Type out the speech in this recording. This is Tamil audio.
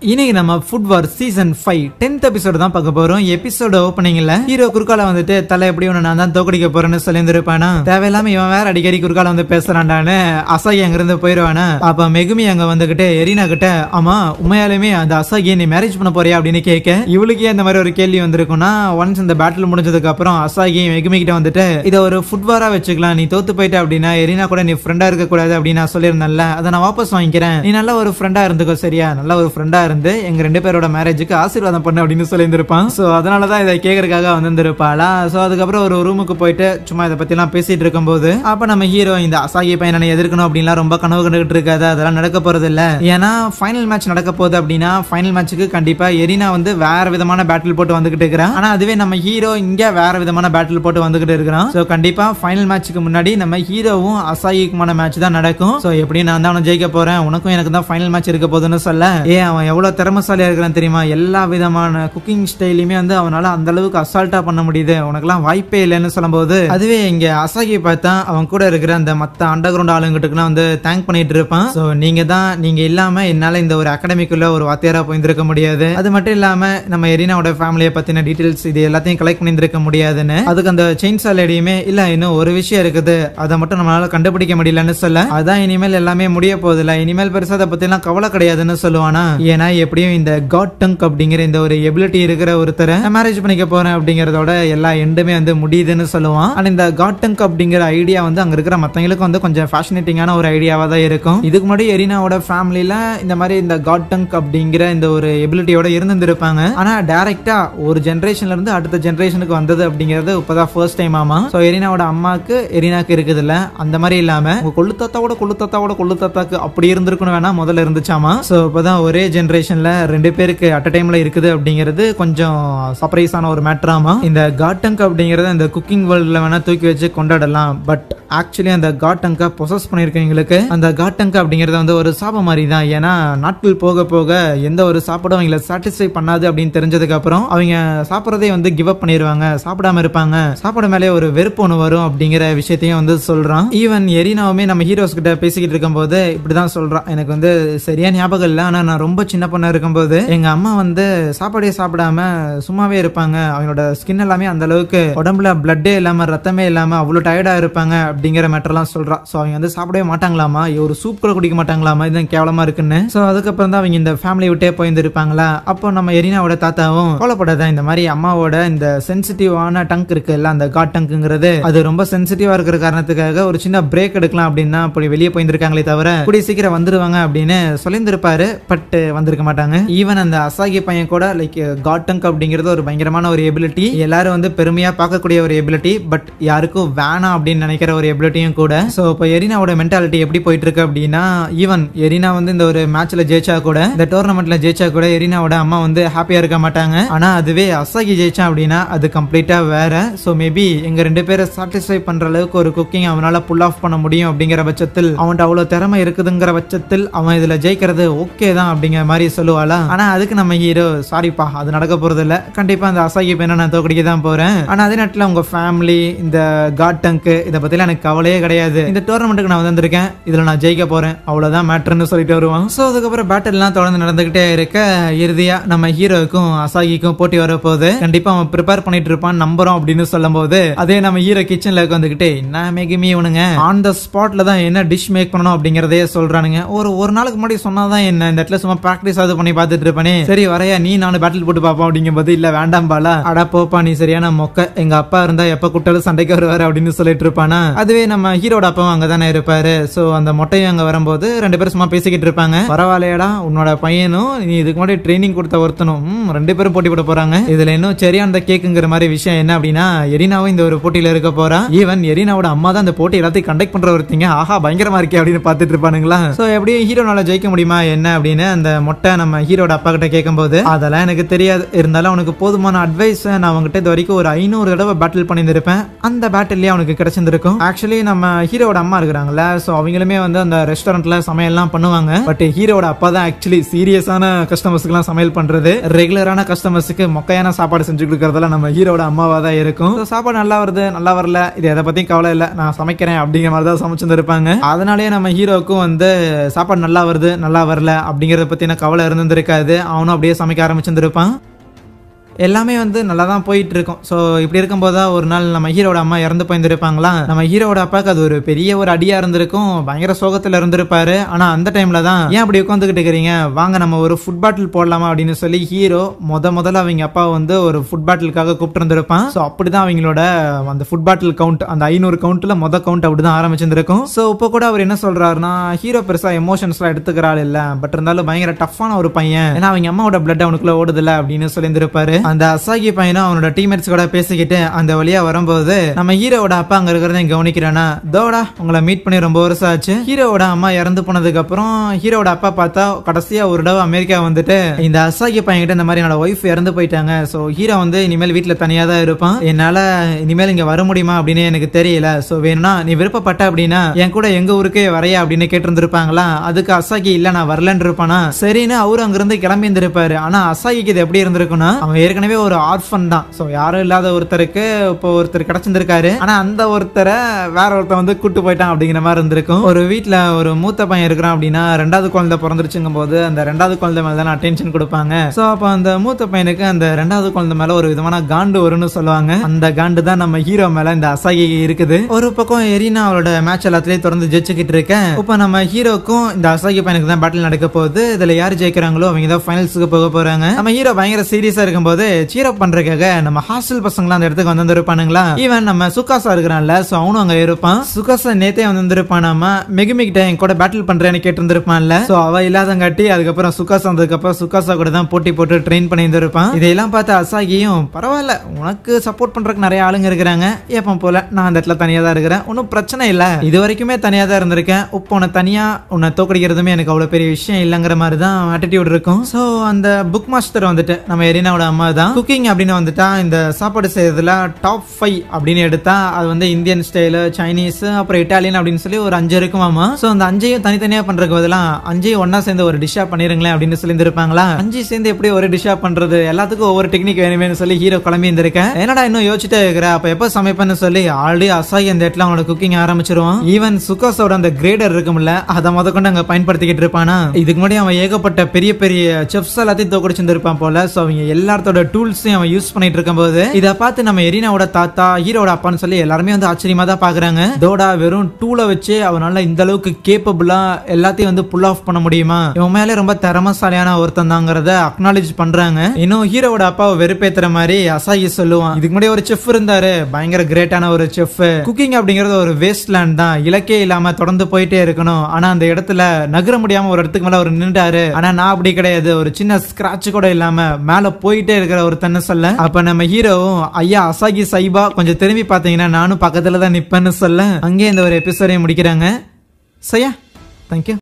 இன்னைக்கு நம்ம ஃபுட் வார் சீசன் 5 10th எபிசோட் தான் பார்க்க போறோம். எபிசோட் ஓப்பனிங்ல ஹீரோ குறுக்கால வந்துட்டு தலை எப்படி ஒண்ணு நான் தான் தோக்கடிக்க போறேன்னு சொல்லியிருந்திருப்பானா. தேவையில்லாம இவன் வேற அடிக்கடி குறுக்கால வந்து பேசுறான்டான்னு அசாகி அங்க இருந்து போயிருவானா. அப்ப மெகுமி அங்க வந்துகிட்டு எரினா கிட்ட ஆமா உண்மையாலுமே அந்த அசாகியை நீ மேரேஜ் பண்ண போறியா அப்படின்னு கேட்க இவளுக்கே இந்த மாதிரி ஒரு கேள்வி வந்திருக்கும்னா ஒன்ஸ் இந்த பேட்டில் முடிஞ்சதுக்கு அப்புறம் அசாகி மெகுமி கிட்ட வந்துட்டு இதை ஒரு ஃபுட் வாரா வச்சுக்கலாம், நீ தோத்து போயிட்ட அப்படின்னா எரினா கூட நீ ஃப்ரெண்டா இருக்க கூடாது அப்படின்னு நான் சொல்லியிருந்தேன்ல, அதை நான் வாபஸ் வாங்கிக்கிறேன், நீ நல்ல ஒரு ஃப்ரெண்டா இருந்துக்கோ சரியா, நல்ல ஒரு ஃப்ரெண்டா இருந்து எங்க ரெண்டு பேரோட மேரேஜுக்கு ஆசீர்வாதம் பண்ணு அப்படின்னு சொல்லியிருந்திருப்பான். சோ அதனாலதான் இதை கேட்கறதுக்காக வந்திருப்பாளா. சோ அதுக்கப்புறம் ஒரு ரூமுக்கு போயிட்டு சும்மா இதை பத்தி எல்லாம் பேசிட்டு இருக்கும் போது அப்ப நம்ம ஹீரோ இந்த அசாகி பையனை எதிர்க்கணும் அப்படின்லாம் ரொம்ப கனவு கண்டுகிட்டு இருக்காது. அதெல்லாம் நடக்க போறது இல்ல. ஏன்னா ஃபைனல் மேட்ச் நடக்க போகுது அப்படின்னா ஃபைனல் மேட்சுக்கு கண்டிப்பா எரினா வந்து வேற விதமான பேட்டில் போட்டு வந்துகிட்டு இருக்கிறான். ஆனா அதுவே நம்ம ஹீரோ இங்க வேற விதமான பேட்டில் போட்டு வந்துகிட்டு இருக்கிறான். சோ கண்டிப்பா ஃபைனல் மேட்சுக்கு முன்னாடி நம்ம ஹீரோவும் அசாகிக்குமான மேட்ச் தான் நடக்கும். சோ எப்படி நான் தான் அவனை ஜெயிக்க போறேன், உனக்கும் எனக்கு தான் ஃபைனல் மேட்ச் இருக்க போகுதுன்னு சொல்ல அவன் எவ்வளவு திறமைசாலியா இருக்கிறான் தெரியுமா, எல்லா விதமான குக்கிங் ஸ்டைலையுமே வந்து அவனால அந்த அளவுக்கு அசால்ட்டா பண்ண முடியுது, உனக்கெல்லாம் வாய்ப்பே இல்லைன்னு சொல்லும்போது அதுவே இங்க அசாகி பார்த்தா அவன் கூட இருக்கிற அந்த மத்த அண்டர் கிரவுண்ட் ஆளுங்கிட்டுக்குலாம் வந்து தேங்க் பண்ணிட்டு இருப்பான். சோ நீங்க இல்லாம என்னால இந்த ஒரு அகாடமிக்குள்ள ஒரு வாத்தியாரா போயிருக்க முடியாது, அது மட்டும் இல்லாம நம்ம எரினாவோட ஃபேமிலியை பத்தின டீடைல்ஸ் இது எல்லாத்தையும் கலெக்ட் பண்ணிருக்க முடியாதுன்னு அதுக்கு அந்த செயின்சா லேடியுமே இல்ல இன்னும் ஒரு விஷயம் இருக்குது அதை மட்டும் நம்மளால கண்டுபிடிக்க முடியலன்னு சொல்ல அதான் இனிமேல் எல்லாமே முடிய போதில்ல, இனிமேல் பெருசா அதை பத்தி எல்லாம் கவலை கிடையாதுன்னு சொல்லுவானா. ஏன்னா எப்படியும் இந்த காட் டங்க் அப்படிங்கிற இந்த ஒரு எபிலிட்டி இருக்கிற ஒருத்தரை மேரேஜ் பண்ணிக்க போறேன் அப்படிங்கறதோட எல்லா எண்டுமே வந்து முடியுதுன்னு சொல்லுவான். ஆனா இந்த காட் டங்க் அப்படிங்கிற ஐடியா வந்து அங்க இருக்கிற மத்தவங்களுக்கு வந்து கொஞ்சம் ஃபேஷனேட்டிங்கான ஒரு ஐடியாவா தான் இருக்கும். இதுக்கு முன்னாடி எரினாவோட ஃபேமிலில இந்த மாதிரி இந்த காட் டங்க் அப்படிங்கிற இந்த ஒரு எபிலிட்டியோட இருந்திருப்பாங்க. ஆனா டைரக்டா ஒரு ஜெனரேஷன்ல இருந்து அடுத்த ஜெனரேஷனுக்கு வந்தது அப்படிங்கிறது இப்பதான் ஃபர்ஸ்ட் டைம் ஆமா. சோ எரினாவோட அம்மாக்கு எரினாக்கு இருக்குது இல்ல, அந்த மாதிரி இல்லாம உங்க கொள்ளுத்தாத்தாக்கு அப்படி இருந்திருக்கணும் வேணா முதல்ல இருந்துச்சாமா. சோ இப்பதான் ஒரே ஜெனரேஷன்ல ரெண்டு பேருக்கு அட் டைம்ல இருக்குது அப்படிங்கிறது கொஞ்சம் சர்ப்ரைஸான ஒரு மேட்டராமா. இந்த காட் டங்க் அப்படிங்கறத இந்த குக்கிங் வேர்ல்ட்ல வேணா தூக்கி வச்சு கொண்டாடலாம். பட் ஆக்சுவலி அந்த காட் டங்க பொசஸ் பண்ணிருக்கவங்களுக்கு அந்த காட் டங்க் அப்படிங்கறது வந்து ஒரு சாபம் மாதிரி தான். ஏன்னா நாட்கள் போக போக எந்த ஒரு சாப்பாடும் அவங்களை சாட்டிஸ்ஃபை பண்ணாது அப்படின்னு தெரிஞ்சதுக்கு அப்புறம் அவங்க சாப்பிடறதே வந்து கிவ் அப் பண்ணிடுவாங்க, சாப்பிடாம இருப்பாங்க, சாப்பாடு மேலே ஒரு வெறுப்பு ஒன்று வரும் அப்படிங்கிற விஷயத்தையும் வந்து சொல்றான். ஈவன் எரினாவுமே நம்ம ஹீரோஸ் கிட்ட பேசிக்கிட்டு இருக்கும் போது இப்படிதான் சொல்றான், எனக்கு வந்து சரியா ஞாபகம் இல்லை, ஆனா நான் ரொம்ப சின்ன பொண்ணா இருக்கும்போது எங்க அம்மா வந்து சாப்பாடே சாப்பிடாம சும்மாவே இருப்பாங்க, அவங்களோட ஸ்கின் எல்லாமே அந்த அளவுக்கு உடம்புல பிளட்டே இல்லாம ரத்தமே இல்லாம அவ்வளவு டயர்டா இருப்பாங்க அப்படிங்கிற மேட்டர்லாம் சொல்றான். சோ அவங்க வந்து சாப்பிடவே மாட்டாங்களாமா, ஒரு சூப் கூட குடிக்க மாட்டாங்களாமா, இதுதான் கேவலமா இருக்குன்னு. சோ அதுக்கப்புறம் தான் அவங்க இந்த ஃபேமிலி விட்டே போயிருந்திருப்பாங்களா. அப்போ நம்ம எரினாவோட தாத்தாவும் கோலப்படாத இந்த மாதிரி அம்மாவோட இந்த சென்சிட்டிவான டங்க் இருக்குல்ல அந்த காட் டங்க்ங்கிறது அது ரொம்ப சென்சிட்டிவா இருக்கிற காரணத்துக்காக ஒரு சின்ன பிரேக் எடுக்கலாம் அப்படின்னா அப்படி வெளியே போயிருந்திருக்காங்களே தவிர கூடிய சீக்கிரம் வந்துருவாங்க அப்படின்னு சொல்லியிருந்திருப்பாரு. பட் வந்திருக்க மாட்டாங்க. ஈவன் அந்த அசாகி பையன் கூட லைக் காட் டங்க் அப்படிங்கிறது ஒரு பயங்கரமான ஒரு எபிலிட்டி, எல்லாரும் வந்து பெருமையா பார்க்கக்கூடிய ஒரு எபிலிட்டி, பட் யாருக்கும் வேணாம் அப்படின்னு நினைக்கிற ஒரு எபிலிட்டியும் கூட. சோ இப்போ எரினாவோட மென்டாலிட்டி எப்படி போயிட்டு இருக்கு அப்படின்னா ஈவன் எரினா வந்து இந்த ஒரு மேட்ச்ல ஜெயிச்சா கூட இந்த டோர்னமெண்ட்ல ஜெயிச்சா கூட எரினாவோட அம்மா வந்து ஹாப்பியா இருக்க மாட்டாங்க. ஆனா அதுவே அசாகி ஜெயிச்சா அப்படின்னா அது கம்ப்ளீட்டா வேற. சோ மேபி எங்க ரெண்டு பேரை சாட்டிஸ்ஃபை பண்ற அளவுக்கு ஒரு குக்கிங் அவனால புல் ஆஃப் பண்ண முடியும் அப்படிங்கிற பட்சத்தில் அவன்கிட்ட அவ்வளவு திறமை இருக்குதுங்கிற பட்சத்தில் அவன் இதுல ஜெயிக்கிறது ஓகே தான் அப்படிங்கிற மாதிரி சொல்லுவாளா. ஆனா அதுக்கு நம்ம ஹீரோ சாரிப்பா அது நடக்க போறது இல்ல, கண்டிப்பா அந்த அசாகி பையனை நான் தோக்கடிக்க தான் போறேன், ஆனா அதே நேரத்துல உங்க ஃபேமிலி இந்த காட் டங்க் இதை பத்தில எனக்கு கவலையே கிடையாது, இந்த டோர்னமெண்ட்டுக்கு நான் வந்திருக்கேன், இதுல நான் ஜெயிக்க போறேன், அவ்வளவுதான் மேட்டர்னு சொல்லிட்டு வருவான். சோ அதுக்கப்புறம் பேட்டில் எல்லாம் தொடர்ந்து நடந்துகிட்டே இருக்க இறுதியா நம்ம ஹீரோக்கும் அசாகிக்கும் போட்டி வர போது கண்டிப்பா அவன் ப்ரிப்பேர் பண்ணிட்டு இருப்பான் நம்புறோம் அப்படின்னு சொல்லும் போது அதே நம்ம ஹீரோ கிச்சன்ல வந்துகிட்டே என்ன மேகிமி இவனுங்க ஆன் த ஸ்பாட்ல தான் என்ன டிஷ் மேக் பண்ணணும் அப்படிங்கறதே சொல்றானுங்க. ஒரு நாளுக்கு முன்னாடி சொன்னாதான் என்ன இந்த இடத்துல சும்மா பிராக்டிஸ் ஆகுது பண்ணி பாத்துட்டு இருப்பானே, சரி வரையா நீ நானும் பேட்டில் போட்டு பாப்போம் அப்படிங்கும் போது இல்ல வேண்டாம் பாலா அடா போப்பா நீ சரியான மொக்க, எங்க அப்பா இருந்தா எப்ப கூட்டாலும் சண்டைக்கு வருவாரு அப்படின்னு சொல்லிட்டு இருப்பானா. அதுவே நம்ம ஹீரோட அப்பாவும் அங்கதானே இருப்பாரு. சோ அந்த மொட்டையும் அங்க வரும்போது ரெண்டு பேரும் சும்மா பேசிக்கிட்டு இருப்பாங்க, பரவாயில்லையடா உன்னோட பையனும் நீ இதுக்கு முன்னாடி ட்ரைனிங் கொடுத்த ஒருத்தனும் ரெண்டு பேரும் போட்டி போட போறாங்க, இதுல இன்னும் சரியான கேக்குங்கிற மாதிரி விஷயம் என்ன அப்படின்னா எரினாவும் இந்த ஒரு போட்டியில இருக்க போறா. ஈவன் எரினாவோட அம்மா தான் இந்த போட்டி எல்லாத்தையும் கண்டக்ட் பண்ற ஒருத்தங்க, ஆஹா பயங்கரமா இருக்கே அப்படின்னு பாத்துட்டு இருப்பானுங்களா. சோ எப்படியும் ஹீரோனால ஜெயிக்க முடியுமா என்ன அப்படின்னு அந்த மொட்டை நம்ம ஹீரோட அப்பா கிட்ட கேட்கும் போது அதெல்லாம் எனக்கு தெரியாது, இருந்தாலும் அவனுக்கு போதுமான அட்வைஸ் நான் அவங்ககிட்ட இது வரைக்கும் ஒரு 500 தடவை பேட்டில் பண்ணியிருப்பேன், அந்த பேட்டிலே அவனுக்கு கிடைச்சிருக்கும். ஆக்சுவலி நம்ம ஹீரோட அம்மா இருக்கிறாங்கல்ல, சோ அவங்களுமே வந்து அந்த ரெஸ்டாரண்ட்ல சமையல்லாம் பண்ணுவாங்க. பட் ஹீரோட அப்பா தான் ஆக்சுவலி சீரியஸான கஸ்டமர்ஸ்க்கு எல்லாம் சமையல் பண்றது, ரெகுலரான கஸ்டமர்ஸ்க்கு மொக்கையான சாப்பாடு செஞ்சு கொடுக்கறதுல நம்ம ஹீரோட அம்மாவா தான் இருக்கும். சாப்பாடு நல்லா வருது நல்லா வரல இது எதை பத்தியும் கவலை இல்ல, நான் சமைக்கிறேன் அப்படிங்கிற மாதிரி தான் சமைச்சிருப்பாங்க. அதனாலேயே நம்ம ஹீரோக்கும் வந்து சாப்பாடு நல்லா வருது நல்லா வரல அப்படிங்கறத பத்தின கவலை இருந்திருக்காது. அவனும் அப்படியே சமைக்க ஆரம்பிச்சிருந்திருப்பான். எல்லாமே வந்து நல்லா தான் போயிட்டு இருக்கும். ஸோ இப்படி இருக்கும்போது தான் ஒரு நாள் நம்ம ஹீரோட அம்மா இறந்து போயிருந்திருப்பாங்களா. நம்ம ஹீரோட அப்பாவுக்கு அது ஒரு பெரிய ஒரு அடியா இருந்திருக்கும். பயங்கர சோகத்துல இருந்திருப்பாரு. ஆனா அந்த டைம்ல தான் ஏன் அப்படி உட்காந்துக்கிட்டு இருக்கிறீங்க, வாங்க நம்ம ஒரு ஃபுட் பாட்டில் போடலாமா அப்படின்னு சொல்லி ஹீரோ முதல்ல அவங்க அப்பா வந்து ஒரு ஃபுட் பாட்டிலுக்காக கூப்பிட்டு இருந்திருப்பான். ஸோ அப்படிதான் அவங்களோட அந்த ஃபுட் பாட்டில் கவுண்ட், அந்த 500 கவுண்ட்ல கவுண்ட் அப்படிதான் ஆரம்பிச்சிருந்திருக்கும். ஸோ இப்போ கூட அவர் என்ன சொல்றாருன்னா, ஹீரோ பெருசா எமோஷன்ஸ்லாம் எடுத்துக்கிறாள் இல்ல, பட் இருந்தாலும் பயங்கர டஃப்பான ஒரு பையன், ஏன்னா அவங்க அம்மாவோட பிளட் அவனுக்குள்ள ஓடுதுல அப்படின்னு சொல்லியிருந்திருப்பாரு. அந்த அசாகி பையனும் அவனோட டீம்மேட்ஸ் கூட பேசிக்கிட்டு அந்த வழியா வரும்போது நம்ம ஹீரோவோட அப்பா அங்க இருக்கிறதையும் கவனிக்கிறானா, தோடா உங்களை மீட் பண்ணி ரொம்ப வருஷம் ஆச்சு. ஹீரோவோட அம்மா இறந்து போனதுக்கு அப்புறம் ஹீரோவோட அப்பா பார்த்தா கடைசியா ஒரு தடவை அமெரிக்கா வந்துட்டு இந்த அசாகி பையன் கிட்ட இந்த மாதிரி என்னோட ஒய்ஃப் இறந்து போயிட்டாங்க, சோ ஹீரோ வந்து இனிமேல் வீட்டுல தனியா தான் இருப்பான், என்னால இனிமேல் இங்க வர முடியுமா அப்படின்னு எனக்கு தெரியல, சோ வேணும்னா நீ விருப்பப்பட்ட அப்படின்னா என் கூட எங்க ஊருக்கே வரையா அப்படின்னு கேட்டு இருந்திருப்பாங்களா. அதுக்கு அசாகி இல்ல நான் வரலன்னு இருப்பானா. சரின்னு அவரு அங்கிருந்து கிளம்பி இருந்திருப்பாரு. ஆனா அசாகிக்கு இது எப்படி இருந்திருக்குன்னா, அவன் ஏற்கனவே ஒரு ஆர்ஃபன் தான். சோ யாரும் இல்லாத ஒருத்தருக்கு இப்போ ஒருத்தர் கிடைச்சிருக்காரு. ஆனா அந்த ஒருத்தரை வேற ஒருத்தர் வந்து கூட்டு போயிட்டான் அப்படிங்கிற மாதிரி இருந்திருக்கும். ஒரு வீட்டுல ஒரு மூத்த பையன் இருக்கிறான் அப்படின்னா ரெண்டாவது குழந்தை பிறந்துருச்சுங்கும் போது அந்த ரெண்டாவது குழந்தை மேல தான் அட்டென்ஷன் கொடுப்பாங்க. சோ அப்ப அந்த மூத்த பையனுக்கு அந்த ரெண்டாவது குழந்தை மேல ஒரு விதமான காண்டு வரும்னு சொல்லுவாங்க. அந்த காண்டு தான் நம்ம ஹீரோ மேல இந்த அசாகி இருக்குது. ஒரு பக்கம் எரினா அவளோட மேட்ச் எல்லாத்துலயும் தொடர்ந்து ஜெயிச்சுக்கிட்டு இருக்கேன். இப்ப நம்ம ஹீரோக்கும் இந்த அசாகி பையனுக்கு தான் பேட்டில் நடக்க போகுது. இதுல யார் ஜெயிக்கிறாங்களோ அவங்க தான் ஃபைனல்ஸுக்கு போக போறாங்க. நம்ம ஹீரோ பயங்கர சீரியஸா இருக்கும்போது சீரப் பண்றதுக்காக நம்ம ஹாஸ்டல் பசங்களாம் அந்த இடத்துக்கு வந்திருப்பானுங்களா. ஈவன் நம்ம சுகாசா இருக்கிறான்ல, சோ அவனும் அங்க இருப்பான். சுகாசா நேத்தே வந்திருப்பான். நம்ம மெகுமிக்கிட்ட என் கூட பேட்டில் பண்றேன்னு கேட்டு இருந்திருப்பான்ல. சோ அவ இல்லாதங்காட்டி அதுக்கப்புறம் சுகாசா வந்ததுக்கு அப்புறம் சுகாசா கூட தான் போட்டி போட்டு ட்ரெயின் பண்ணி இருந்திருப்பான். இதெல்லாம் பார்த்து அசாகியும் பரவாயில்ல, உனக்கு சப்போர்ட் பண்றதுக்கு நிறைய ஆளுங்க இருக்கிறாங்க, எப்ப போல நான் அந்த இடத்துல தனியா தான் இருக்கிறேன், ஒன்னும் பிரச்சனை இல்ல, இது வரைக்குமே தனியா தான் இருந்திருக்கேன், இப்போ உன்னை தனியா உன்னை தோக்கடிக்கிறதுமே எனக்கு அவ்வளவு பெரிய விஷயம் இல்லங்கிற மாதிரி தான் ஆட்டிடியூட் இருக்கும். சோ அந்த புக் மாஸ்டர் வந்துட்டு நம்ம எரினாவோட அம்மா தான். குக்கிங் அப்படின்னு வந்துட்டா இந்த சாப்பாடு செய்யறதுல டாப் 5 அப்படின்னு எடுத்தா அது வந்து இந்தியன் ஸ்டைல், சைனீஸ், அப்புறம் இட்டாலியன் அப்படின்னு சொல்லி ஒரு 5 இருக்குமாமா. சோ அந்த 5ஐயும் தனித்தனியா பண்றதுக்கு பதிலா 5ஐயும் ஒன்னா சேர்ந்து ஒரு டிஷ்ஷா பண்ணிருங்களேன் அப்படின்னு சொல்லி இருப்பாங்களா. 5 சேர்ந்து எப்படி ஒரு டிஷ்ஷா பண்றது, எல்லாத்துக்கும் ஒவ்வொரு டெக்னிக் வேணுமேனு சொல்லி ஹீரோ கிளம்பி இருந்திருக்கேன். என்னடா இன்னும் யோசிச்சுட்டே இருக்கிற, அப்ப எப்ப சமைப்பேன்னு சொல்லி ஆல்ரெடி அசாகி அந்த இடத்துல அவனோட குக்கிங் ஆரம்பிச்சிருவான். ஈவன் சுகாசோட அந்த கிரேடர் இருக்கும்ல, அதை கொண்டு அங்க பயன்படுத்திக்கிட்டு இருப்பானா. இதுக்கு முன்னாடி அவன் ஏகப்பட்ட பெரிய பெரிய செஃப்ஸ் எல்லாத்தையும் தோக்கடிச்சிருப்பான் போல. சோ அவங்க எல்லாத்தோட டூல்ஸையும் அவன் யூஸ் பண்ணிட்டு இருக்கும்போது இதை பார்த்து நம்ம எரினாவோட தாத்தா, ஹீரோட அப்பான்னு சொல்லி எல்லாருமே வந்து ஆச்சரியமா தான் பாக்குறாங்க. தோடா வெறும் டூலை வச்சு அவனால இந்த அளவுக்கு கேப்பபிளா எல்லாத்தையும் வந்து புல் ஆஃப் பண்ண முடியுமா, இவன் மேலே ரொம்ப திறமசாலியான ஒருத்தன் தாங்கிறத அக்னாலேஜ் பண்றாங்க. இன்னும் ஹீரோட அப்பாவை வெறுப்பேத்துற மாதிரி அசாகி சொல்லுவான், இதுக்கு முன்னாடி ஒரு செஃப் இருந்தாரு, பயங்கர கிரேட்டான ஒரு செஃப், குக்கிங் அப்படிங்கறது ஒரு வேஸ்ட் லேண்ட் தான், இலக்கே இல்லாம தொடர்ந்து போயிட்டே இருக்கணும், ஆனா அந்த இடத்துல நகர முடியாம ஒரு இடத்துக்கு மேல அவர் நின்றாரு, ஆனா நான் அப்படி கிடையாது, ஒரு சின்ன ஸ்கிராட்ச் கூட இல்லாம மேல போயிட்டே இருக்கிற ஒரு தன்னை சொல்ல. அப்ப நம்ம ஹீரோவும் ஐயா அசாகி சைபா கொஞ்சம் திரும்பி பாத்தீங்கன்னா நானும் பக்கத்துல தான் நிப்பேன்னு சொல்ல அங்கே இந்த ஒரு எபிசோடை முடிக்கிறாங்க. சரியா, தேங்க்யூ.